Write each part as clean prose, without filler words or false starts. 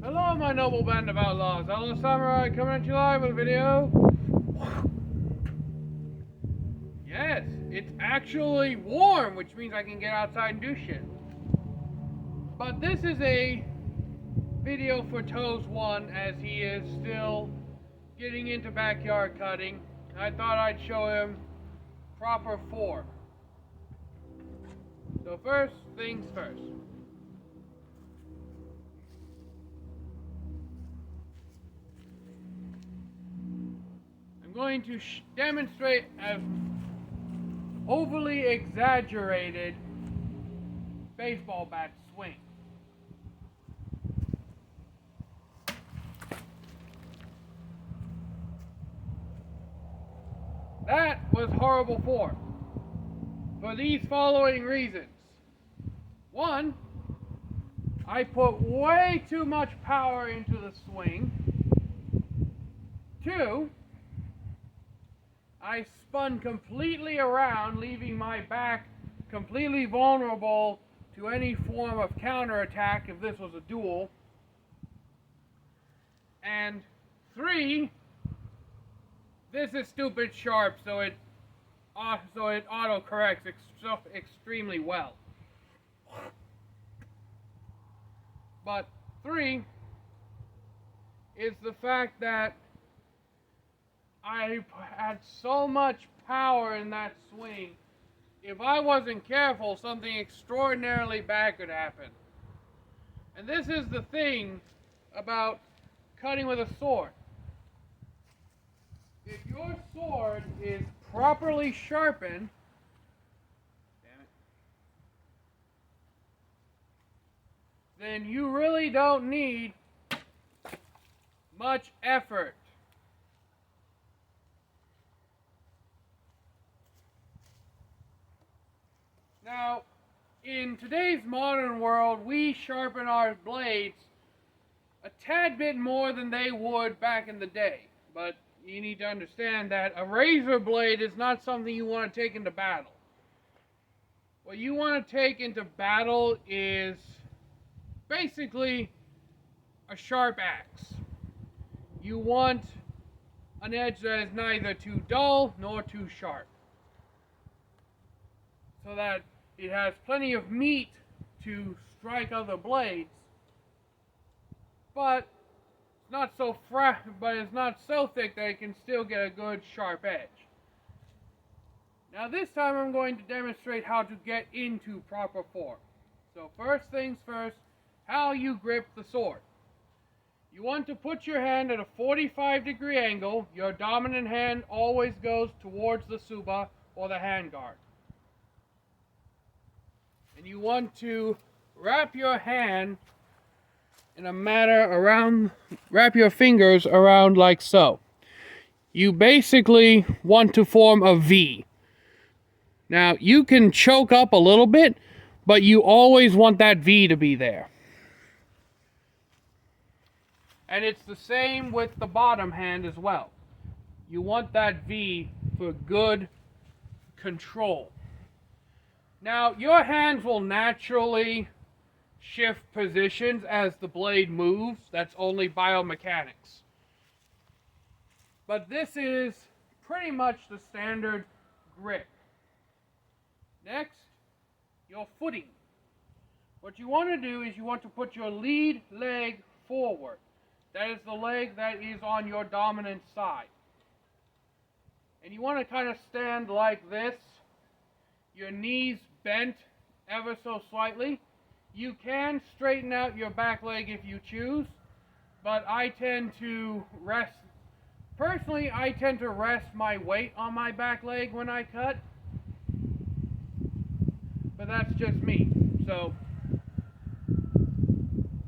Hello, my noble band of outlaws. Outlaw Samurai coming at you live with a video. Yes, it's actually warm, which means I can get outside and do shit. But this is a video for Toes 1, as he is still getting into backyard cutting. I thought I'd show him proper form. So first things first. I'm going to demonstrate a overly exaggerated baseball bat swing. That was horrible form for these following reasons. One, I put way too much power into the swing. Two, I spun completely around, leaving my back completely vulnerable to any form of counterattack if this was a duel. And three, this is stupid sharp, so it auto-corrects extremely well. But three is the fact that I had so much power in that swing. If I wasn't careful, something extraordinarily bad could happen. And this is the thing about cutting with a sword. If your sword is properly sharpened, then you really don't need much effort. Now, in today's modern world, we sharpen our blades a tad bit more than they would back in the day. But you need to understand that a razor blade is not something you want to take into battle. What you want to take into battle is basically a sharp axe. You want an edge that is neither too dull nor too sharp, so that it has plenty of meat to strike other blades, but it's not so thick that it can still get a good sharp edge. Now this time I'm going to demonstrate how to get into proper form. So first things first, how you grip the sword. You want to put your hand at a 45-degree angle. Your dominant hand always goes towards the tsuba or the handguard. And you want to wrap your hand in a manner wrap your fingers around like so. You basically want to form a V. Now, you can choke up a little bit, but you always want that V to be there. And it's the same with the bottom hand as well. You want that V for good control. Now, your hands will naturally shift positions as the blade moves. That's only biomechanics. But this is pretty much the standard grip. Next, your footing. What you want to do is you want to put your lead leg forward. That is the leg that is on your dominant side. And you want to kind of stand like this. Your knees bent ever so slightly. You can straighten out your back leg if you choose, but I tend to rest. Personally, I tend to rest my weight on my back leg when I cut. But that's just me. So,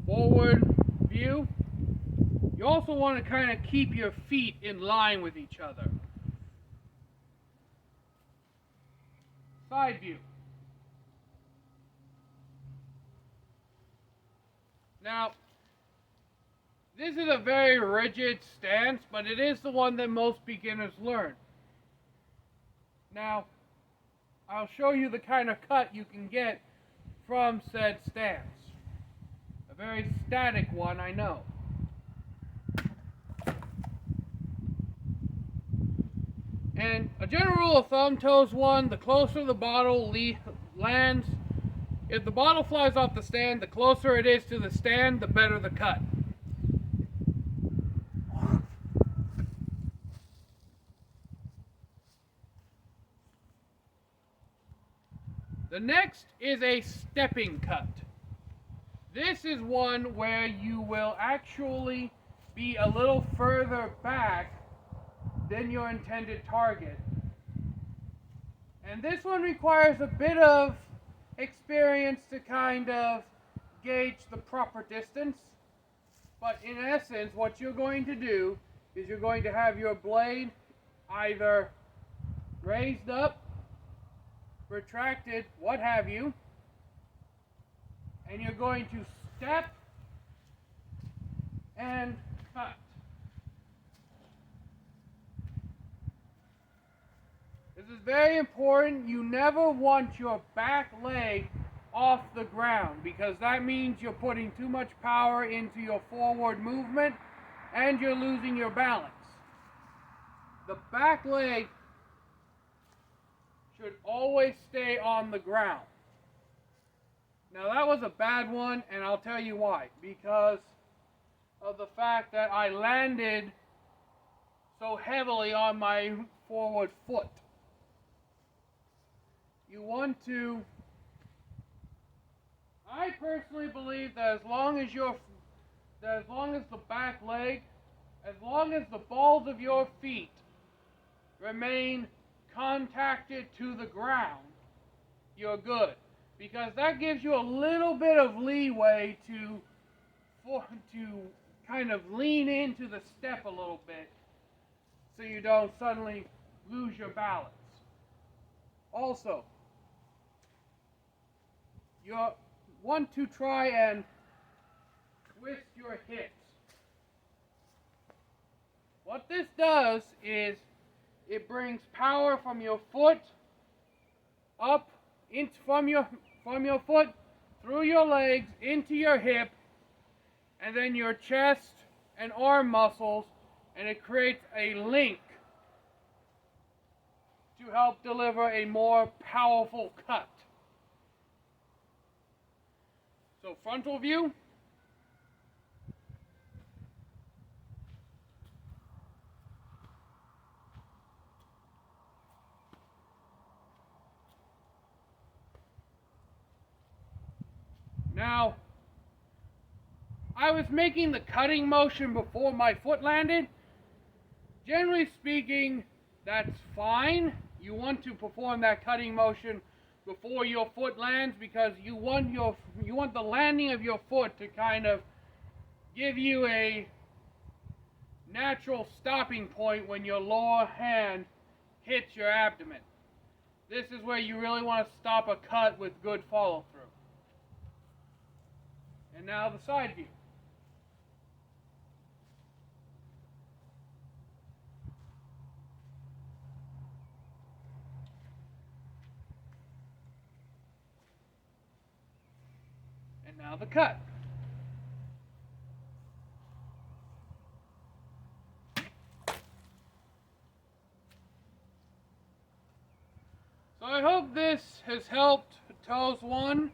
forward view. You also want to kind of keep your feet in line with each other. Side view. Now, this is a very rigid stance, but it is the one that most beginners learn. Now, I'll show you the kind of cut you can get from said stance. A very static one, I know. And a general rule of thumb, toes one, the closer the bottle lands. If the bottle flies off the stand, the closer it is to the stand, the better the cut. The next is a stepping cut. This is one where you will actually be a little further back than your intended target. And this one requires a bit of experience to kind of gauge the proper distance. But in essence, what you're going to do is you're going to have your blade either raised up, retracted, what have you, and you're going to step and cut. This is very important. You never want your back leg off the ground, because that means you're putting too much power into your forward movement and you're losing your balance. The back leg should always stay on the ground. Now that was a bad one, and I'll tell you why. Because of the fact that I landed so heavily on my forward foot. You want to, I personally believe that as long as the back leg, as long as the balls of your feet remain contacted to the ground, you're good. Because that gives you a little bit of leeway to kind of lean into the step a little bit so you don't suddenly lose your balance. Also, you want to try and twist your hips. What this does is it brings power from your foot up from your foot through your legs into your hip and then your chest and arm muscles, and it creates a link to help deliver a more powerful cut. So frontal view. Now, I was making the cutting motion before my foot landed. Generally speaking, that's fine. You want to perform that cutting motion before your foot lands because you want the landing of your foot to kind of give you a natural stopping point when your lower hand hits your abdomen. This is where you really want to stop a cut with good follow through. And now the side view. And now the cut. So I hope this has helped Toes 1.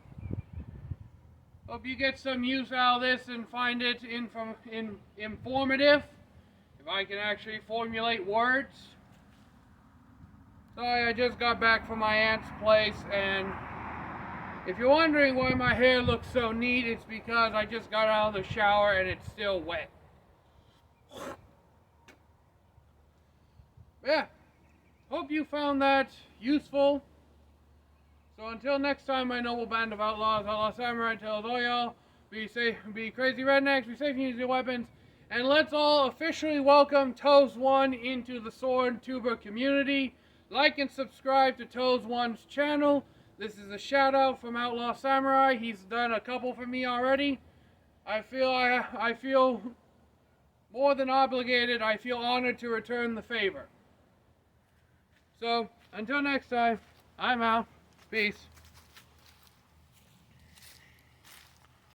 Hope you get some use out of this and find it informative, if I can actually formulate words. Sorry, I just got back from my aunt's place, and if you're wondering why my hair looks so neat, it's because I just got out of the shower and it's still wet. Yeah, hope you found that useful. So until next time, my noble band of outlaws, Outlaw Samurai tells all y'all, be safe, be crazy rednecks, be safe and use your weapons, and let's all officially welcome Toes 1 into the Sword Tuber community. Like and subscribe to Toes 1's channel. This is a shout out from Outlaw Samurai. He's done a couple for me already. I feel more than obligated. I feel honored to return the favor. So until next time, I'm out. Peace.